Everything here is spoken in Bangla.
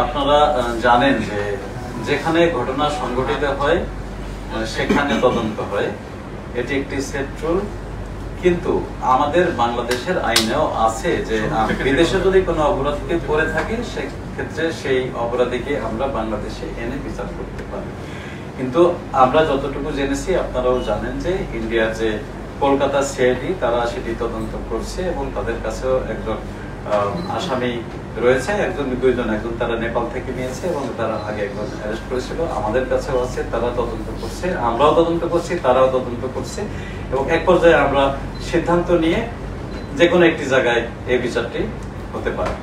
আপনারা জানেন যে যেখানে ঘটনা সংঘটিত হয় সেখানে তদন্ত হয়, এটি একটি সেট রুল। কিন্তু আমাদের বাংলাদেশের আইনেও আছে যে বিদেশে যদি কোনো অপরাধকে করে থাকে সেক্ষেত্রে সেই অপরাধীকে আমরা বাংলাদেশে এনে বিচার করতে পারি। কিন্তু আমরা যতটুকু জেনেছি, আপনারাও জানেন যে ইন্ডিয়ার যে কলকাতা সিআইডি তারা সেটি তদন্ত করছে এবং তাদের কাছেও একজন আসামি রয়েছে, দুইজন, একজন তারা নেপাল থেকে নিয়েছে এবং তারা আগে একজন অ্যারেস্ট করেছিল। আমাদের কাছেও আছে, তারা তদন্ত করছে, আমরাও তদন্ত করছি, তারাও তদন্ত করছে এবং এক পর্যায়ে আমরা সিদ্ধান্ত নিয়ে যে কোনো একটি জায়গায় এই বিচারটি হতে পারে।